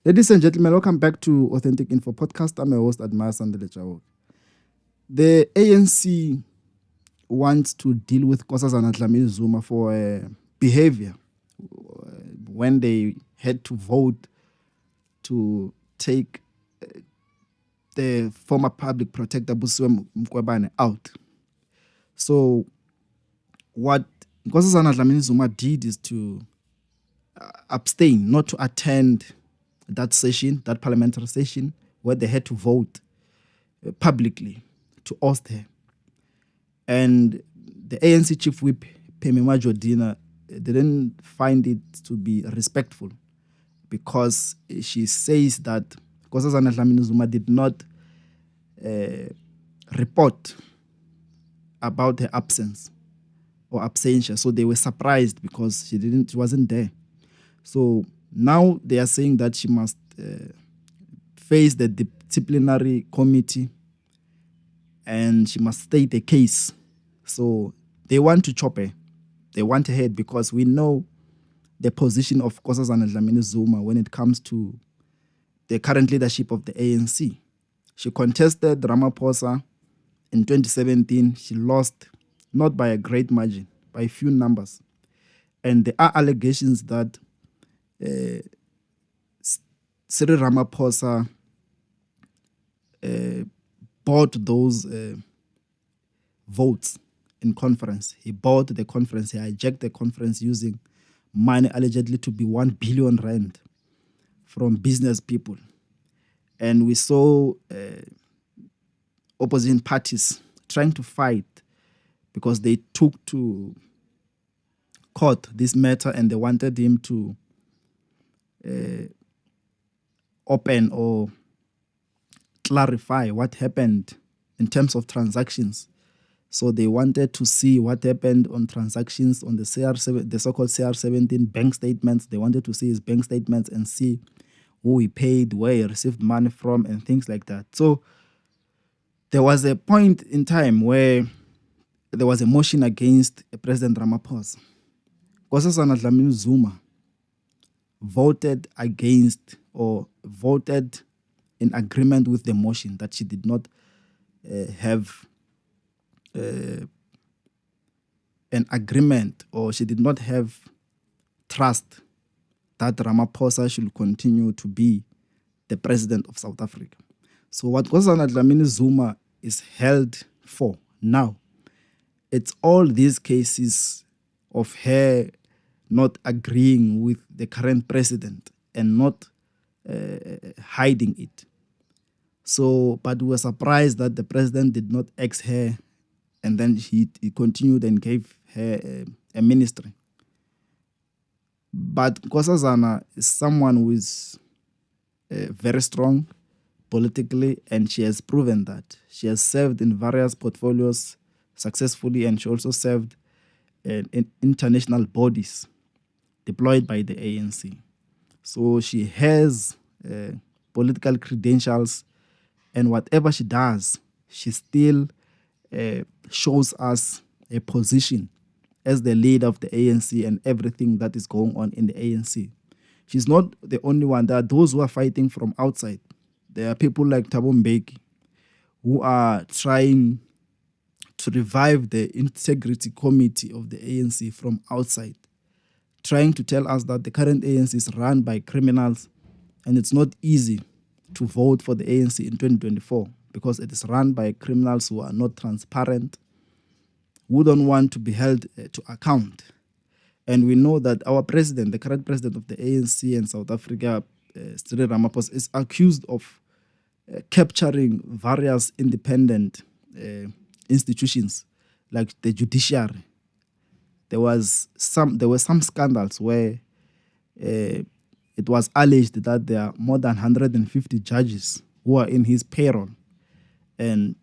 Ladies and gentlemen, welcome back to Authentic Info Podcast. I'm your host, Admire Sandile Chao. The ANC wants to deal with Nkosazana Dlamini-Zuma for behavior when they had to vote to take the former public protector Busiwe Mqwebane out. So what Nkosazana Dlamini-Zuma did is to abstain, not to attend that session, that parliamentary session, where they had to vote publicly to oust her. And the ANC chief whip, Phemema Jordina, didn't find it to be respectful because she says that Nkosazana Dlamini-Zuma did not report about her absence or absentia. So they were surprised because she wasn't there. So now they are saying that she must face the disciplinary committee and she must state a case. So they want to chop her. They want her head because we know the position of Nkosazana Dlamini-Zuma when it comes to the current leadership of the ANC. She contested Ramaphosa in 2017. She lost, not by a great margin, by a few numbers. And there are allegations that Cyril Ramaphosa bought those votes in conference. He bought the conference. He hijacked the conference using money allegedly to be 1 billion rand from business people. And we saw opposition parties trying to fight because they took to court this matter and they wanted him to open or clarify what happened in terms of transactions. So they wanted to see what happened on transactions on the CR7, the so-called CR17 bank statements. They wanted to see his bank statements and see who he paid, where he received money from, and things like that. So there was a point in time where there was a motion against President Ramaphosa. Nkosazana Dlamini-Zuma voted against or voted in agreement with the motion that she did not have an agreement or she did not have trust that Ramaphosa should continue to be the president of South Africa. So what Nkosazana Dlamini-Zuma is held for now, it's all these cases of her not agreeing with the current president and not hiding it. So, but we were surprised that the president did not ask her, and then he continued and gave her a ministry. But Nkosazana is someone who is very strong politically, and she has proven that. She has served in various portfolios successfully, and she also served in international bodies deployed by the ANC. So she has political credentials, and whatever she does, she still shows us a position as the leader of the ANC and everything that is going on in the ANC. She's not the only one. There are those who are fighting from outside. There are people like Thabo Mbeki who are trying to revive the integrity committee of the ANC from outside, trying to tell us that the current ANC is run by criminals and it's not easy to vote for the ANC in 2024 because it is run by criminals who are not transparent, who don't want to be held to account. And we know that our president, the current president of the ANC in South Africa, Cyril Ramaphosa, is accused of capturing various independent institutions like the judiciary. There were some scandals where it was alleged that there are more than 150 judges who are in his payroll, and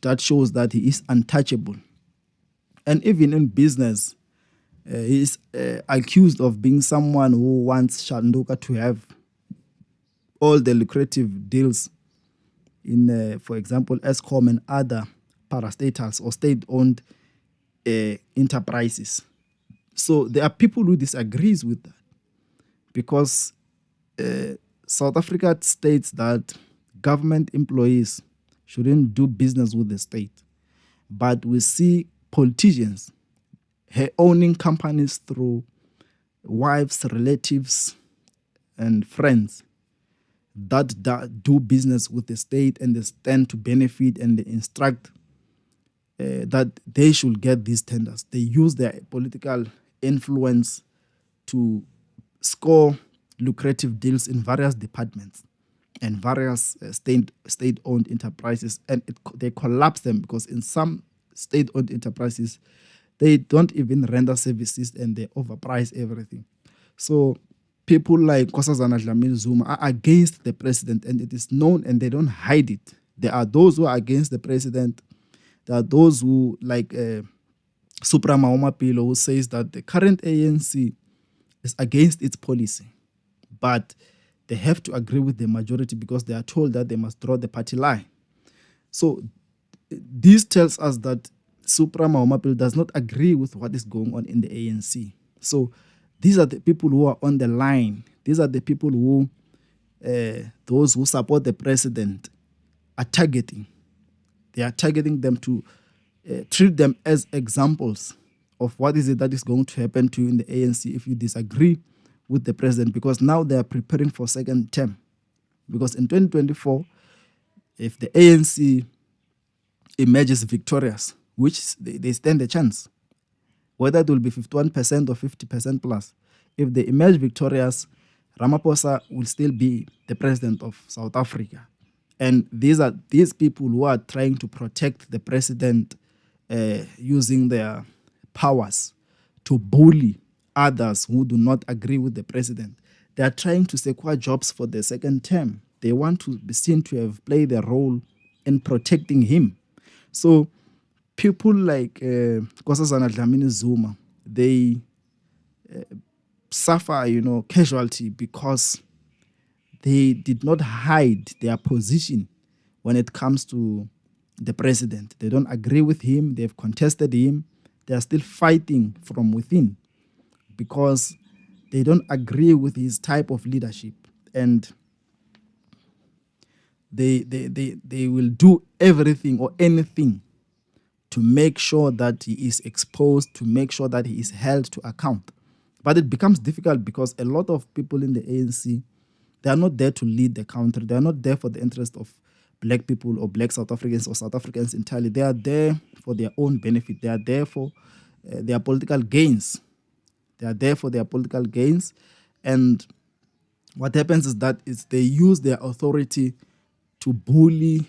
that shows that he is untouchable. And even in business, he is accused of being someone who wants Shanduka to have all the lucrative deals in, for example, Eskom and other parastatals or state-owned enterprises. So there are people who disagrees with that because South Africa states that government employees shouldn't do business with the state. But we see politicians owning companies through wives, relatives, and friends that do business with the state, and they stand to benefit, and they instruct that they should get these tenders. They use their political influence to score lucrative deals in various departments and various state-owned enterprises, and they collapse them because in some state-owned enterprises, they don't even render services and they overprice everything. So people like Nkosazana Dlamini-Zuma are against the president, and it is known, and they don't hide it. There are those who are against the president. There are those who, like Supra Mahumapelo, who says that the current ANC is against its policy, but they have to agree with the majority because they are told that they must draw the party line. So this tells us that Supra Mahumapelo does not agree with what is going on in the ANC. So these are the people who are on the line. These are the people who, those who support the president, are targeting. They are targeting them to treat them as examples of what is it that is going to happen to you in the ANC if you disagree with the president, because now they are preparing for second term. Because in 2024, if the ANC emerges victorious, which they stand a chance, whether it will be 51% or 50% plus, if they emerge victorious, Ramaphosa will still be the president of South Africa. And these are these people who are trying to protect the president using their powers to bully others who do not agree with the president. They are trying to secure jobs for the second term. They want to be seen to have played a role in protecting him. So people like Nkosazana Dlamini-Zuma, they suffer, casualty because they did not hide their position when it comes to the president. They don't agree with him. They've contested him. They are still fighting from within because they don't agree with his type of leadership. And they will do everything or anything to make sure that he is exposed, to make sure that he is held to account. But it becomes difficult because a lot of people in the ANC, they are not there to lead the country. They are not there for the interest of black people or black South Africans or South Africans entirely. They are there for their own benefit. They are there for their political gains. They are there for their political gains. And what happens is that they use their authority to bully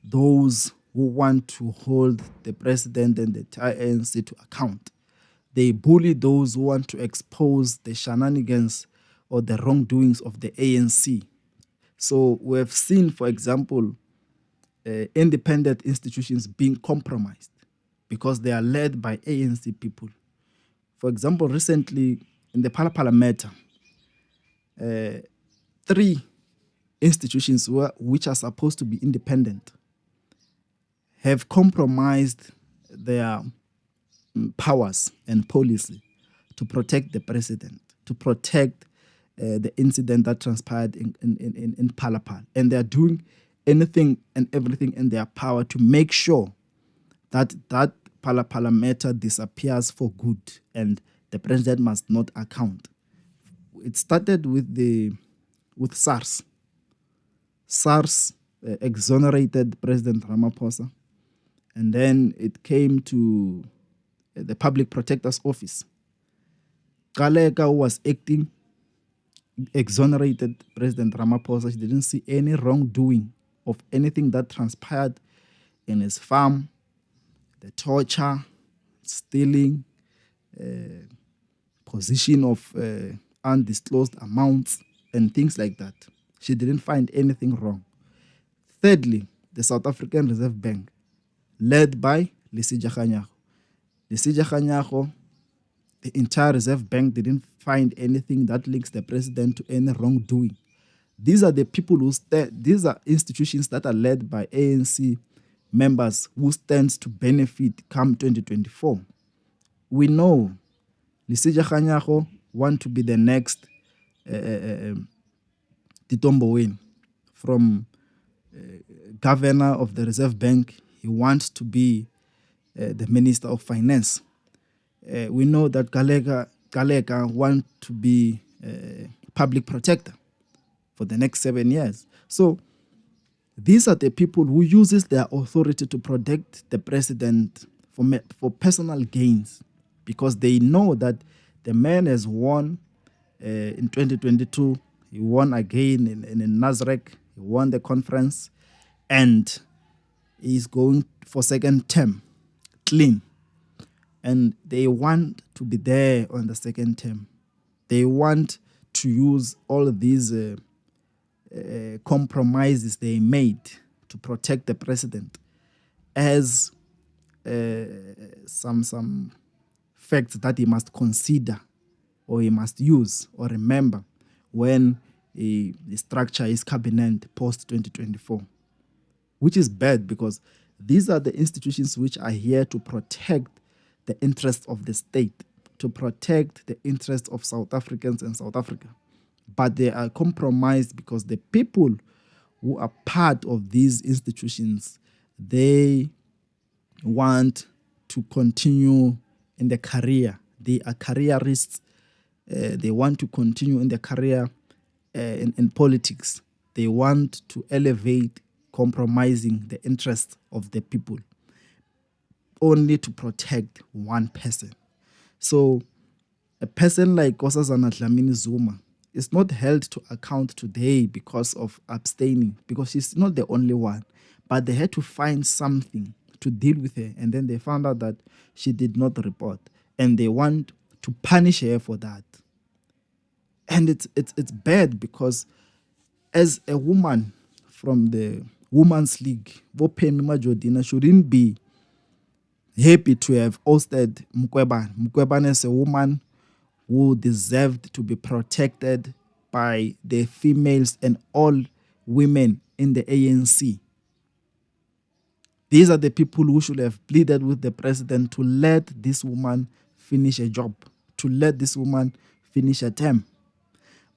those who want to hold the president and the ANC to account. They bully those who want to expose the shenanigans or the wrongdoings of the ANC. So we have seen, for example, independent institutions being compromised because they are led by ANC people. For example, recently in the Phala matter, 3 institutions which are supposed to be independent have compromised their powers and policy to protect the president, to protect the incident that transpired in Phala. And they are doing anything and everything in their power to make sure that Phala matter disappears for good and the president must not account. It started with SARS. SARS exonerated President Ramaphosa, and then it came to the Public Protector's Office. Kaleka, who was acting, exonerated President Ramaphosa. She didn't see any wrongdoing of anything that transpired in his farm, the torture, stealing, position of undisclosed amounts, and things like that. She didn't find anything wrong. Thirdly, the South African Reserve Bank, led by Lesija Kganyago. Lesija Kganyago, the entire Reserve Bank didn't find anything that links the president to any wrongdoing. These are the people these are institutions that are led by ANC members who stands to benefit come 2024. We know Lesija Kganyago want to be the next Titombo Wayne, from governor of the Reserve Bank. He wants to be the Minister of Finance. We know that Galeka wants to be public protector for the next 7 years. So these are the people who uses their authority to protect the president for personal gains, because they know that the man has won in 2022. He won again in Nasrec. He won the conference, and he's going for second term, clean. And they want to be there on the second term. They want to use all of these compromises they made to protect the president as some facts that he must consider, or he must use or remember when he structure his cabinet post 2024, which is bad, because these are the institutions which are here to protect the interests of the state, to protect the interests of South Africans and South Africa. But they are compromised because the people who are part of these institutions, they want to continue in the career. They are careerists. They want to continue in the career in politics. They want to elevate, compromising the interests of the people, only to protect one person. So a person like Nkosazana Dlamini-Zuma is not held to account today because of abstaining, because she's not the only one. But they had to find something to deal with her, and then they found out that she did not report, and they want to punish her for that. And it's bad, because as a woman from the Women's League, Bopemi Majodina shouldn't be happy to have ousted Mukweban. Mukweban is a woman who deserved to be protected by the females and all women in the ANC. These are the people who should have pleaded with the president to let this woman finish a job, to let this woman finish a term.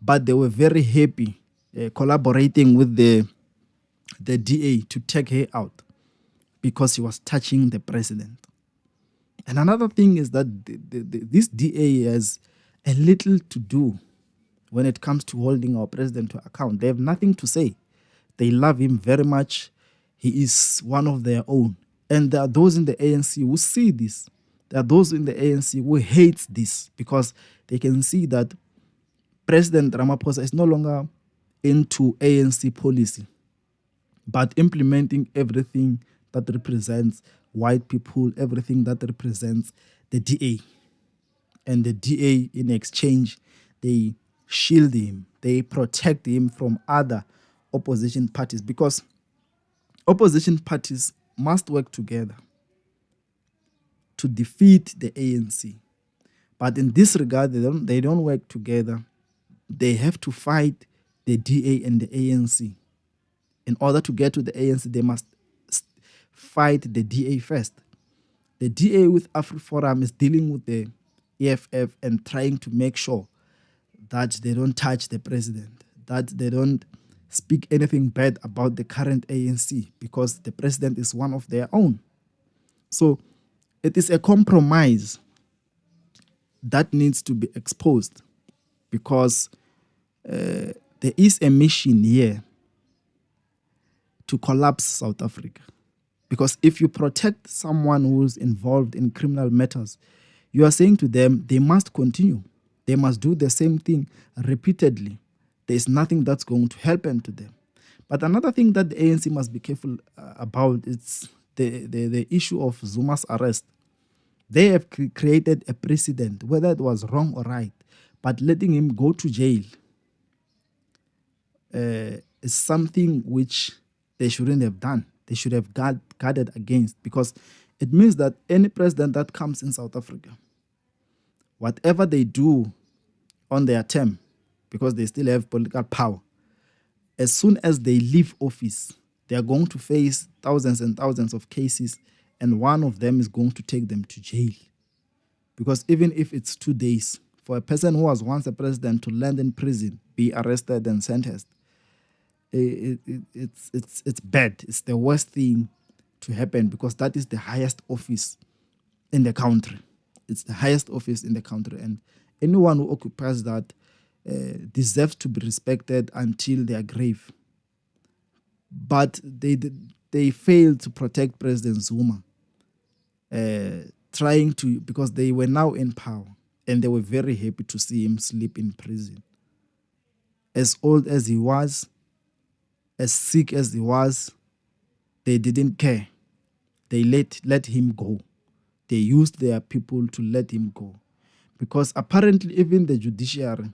But they were very happy collaborating with the DA to take her out because she was touching the president. And another thing is that this DA has a little to do when it comes to holding our president to account. They have nothing to say. They love him very much. He is one of their own. And there are those in the ANC who see this. There are those in the ANC who hate this, because they can see that President Ramaphosa is no longer into ANC policy, but implementing everything that represents white people, everything that represents the DA. And the DA, in exchange, they shield him, they protect him from other opposition parties, because opposition parties must work together to defeat the ANC. But in this regard, they don't work together. They have to fight the DA and the ANC. In order to get to the ANC, they must fight the DA first. The DA with AfriForum is dealing with the EFF and trying to make sure that they don't touch the president, that they don't speak anything bad about the current ANC, because the president is one of their own. So it is a compromise that needs to be exposed, because there is a mission here to collapse South Africa. Because if you protect someone who's involved in criminal matters, you are saying to them, they must continue. They must do the same thing repeatedly. There's nothing that's going to happen to them. But another thing that the ANC must be careful about is the issue of Zuma's arrest. They have created a precedent, whether it was wrong or right, but letting him go to jail is something which they shouldn't have done. They should have guarded against, because it means that any president that comes in South Africa, whatever they do on their term, because they still have political power, as soon as they leave office, they are going to face thousands and thousands of cases, and one of them is going to take them to jail. Because even if it's 2 days, for a person who was once a president to land in prison, be arrested and sentenced, it's bad. It's the worst thing to happen because that is the highest office in the country. It's the highest office in the country, and anyone who occupies that deserves to be respected until their grave. But they failed to protect President Zuma, trying to, because they were now in power and they were very happy to see him sleep in prison. As old as he was, as sick as he was, they didn't care. They let him go. They used their people to let him go. Because apparently even the judiciary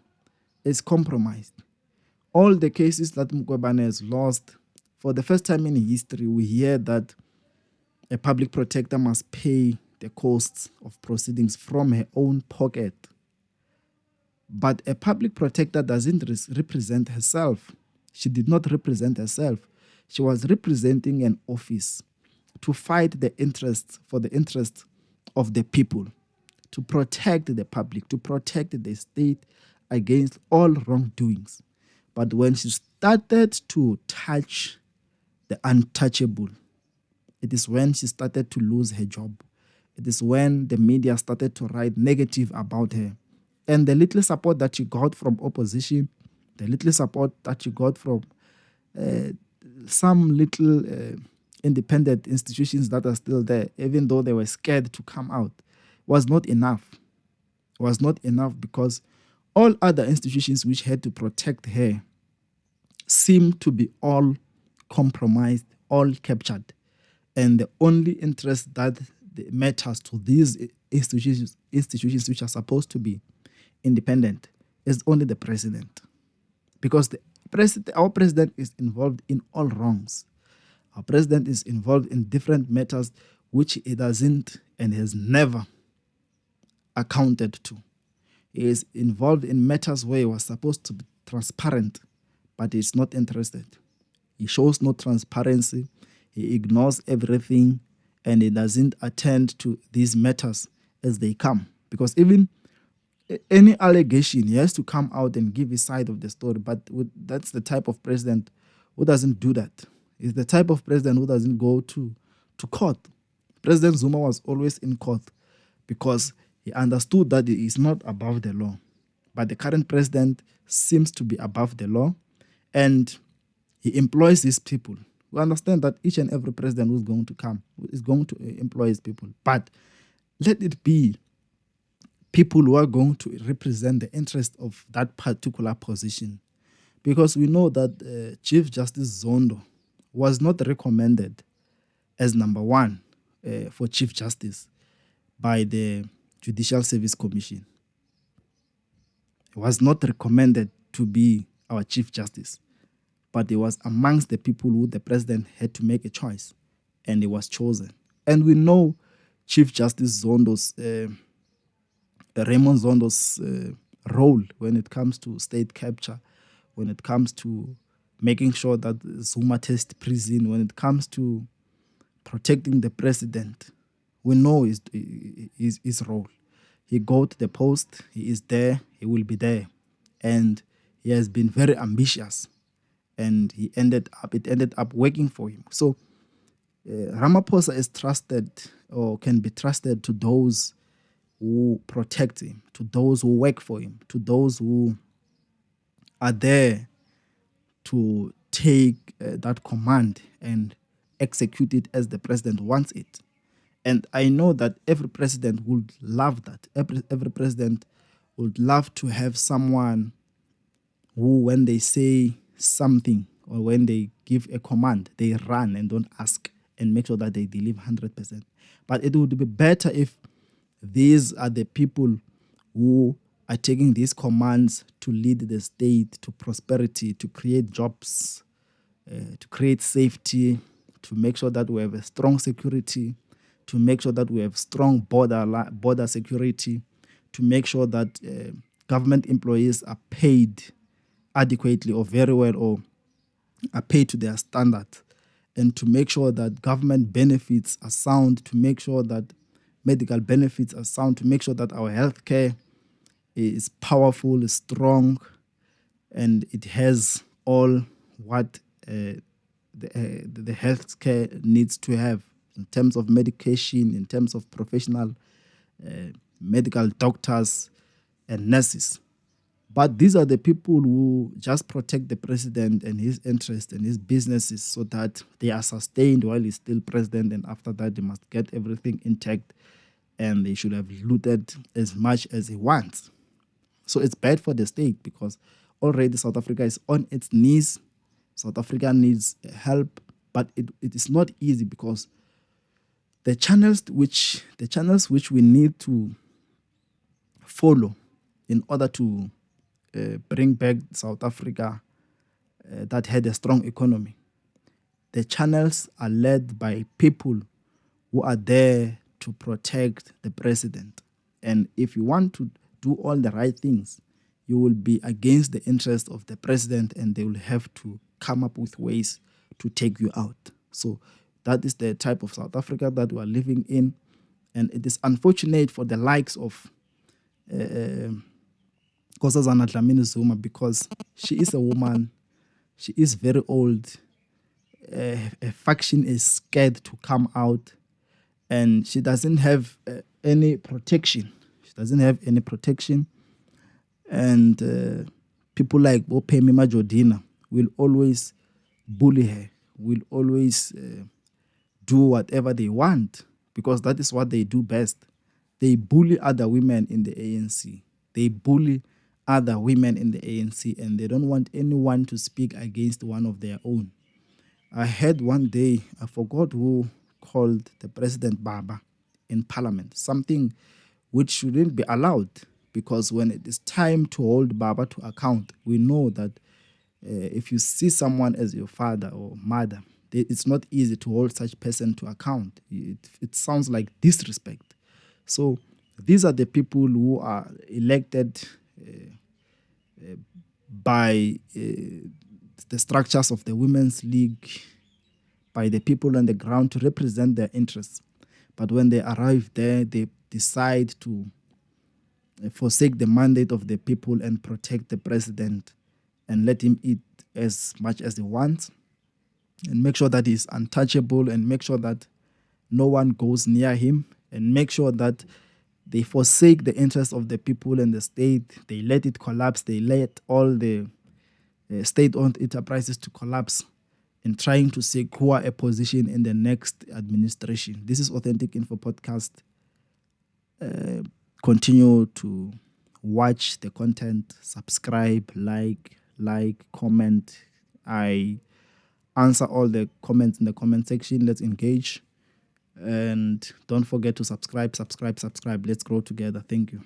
is compromised. All the cases that Mkhwebane has lost, for the first time in history, we hear that a public protector must pay the costs of proceedings from her own pocket. But a public protector doesn't represent herself. She did not represent herself. She was representing an office to fight the interests, for the interests of the people, to protect the public, to protect the state against all wrongdoings. But when she started to touch the untouchable, it is when she started to lose her job. It is when the media started to write negative about her. And the little support that she got from opposition, the little support that she got from some little independent institutions that are still there, even though they were scared to come out, was not enough. Was not enough because all other institutions which had to protect her seemed to be all compromised, all captured. And the only interest that matters to these institutions which are supposed to be independent is only the president. Because our president is involved in all wrongs. Our president is involved in different matters which he doesn't and has never accounted to. He is involved in matters where he was supposed to be transparent, but he's not interested. He shows no transparency. He ignores everything, and he doesn't attend to these matters as they come. Because even any allegation, he has to come out and give his side of the story. But that's the type of president who doesn't do that. He's the type of president who doesn't go to court. President Zuma was always in court because he understood that he is not above the law. But the current president seems to be above the law, and he employs his people. We understand that each and every president who's going to come is going to employ his people. But let it be people who are going to represent the interest of that particular position. Because we know that Chief Justice Zondo was not recommended as number one for Chief Justice by the Judicial Service Commission. He was not recommended to be our Chief Justice, but he was amongst the people who the president had to make a choice, and he was chosen. And we know Chief Justice Zondo's, Raymond Zondo's role when it comes to state capture, when it comes to making sure that Zuma test prison, when it comes to protecting the president. We know his role. He got the post, he is there, he will be there. And he has been very ambitious. And it ended up working for him. So Ramaphosa is trusted, or can be trusted, to those who protect him, to those who work for him, to those who are there to take that command and execute it as the president wants it. And I know that every president would love that. Every president would love to have someone who, when they say something or when they give a command, they run and don't ask and make sure that they deliver 100%. But it would be better if these are the people who are taking these commands to lead the state to prosperity, to create jobs, to create safety, to make sure that we have a strong security, to make sure that we have strong border security, to make sure that government employees are paid adequately or very well, or are paid to their standard, and to make sure that government benefits are sound, to make sure that medical benefits are sound, to make sure that our healthcare is powerful, is strong, and it has all what the healthcare needs to have in terms of medication, in terms of professional medical doctors and nurses. But these are the people who just protect the president and his interests and his businesses so that they are sustained while he's still president, and after that they must get everything intact and they should have looted as much as he wants. So it's bad for the state because already South Africa is on its knees. South Africa needs help, but it is not easy because the channels which we need to follow in order to bring back South Africa that had a strong economy. The channels are led by people who are there to protect the president. And if you want to do all the right things, you will be against the interest of the president and they will have to come up with ways to take you out. So that is the type of South Africa that we are living in. And it is unfortunate for the likes of Nkosazana Dlamini-Zuma because she is a woman, she is very old, a faction is scared to come out, and she doesn't have any protection. She doesn't have any protection, and people like Bopemi Majodina will always bully her, will always do whatever they want because that is what they do best. They bully other women in the ANC. They bully other women in the ANC, and they don't want anyone to speak against one of their own. I heard one day, I forgot who called the president Baba in parliament, something which shouldn't be allowed because when it is time to hold Baba to account, we know that if you see someone as your father or mother, it's not easy to hold such person to account. It sounds like disrespect. So these are the people who are elected by the structures of the Women's League, by the people on the ground to represent their interests. But when they arrive there, they decide to forsake the mandate of the people and protect the president and let him eat as much as he wants and make sure that he's untouchable and make sure that no one goes near him and make sure that they forsake the interests of the people and the state. They let it collapse. They let all the state-owned enterprises to collapse in trying to secure a position in the next administration. This is Authentic Info Podcast. Continue to watch the content, subscribe, like, comment. I answer all the comments in the comment section. Let's engage. And don't forget to subscribe. Let's grow together. Thank you.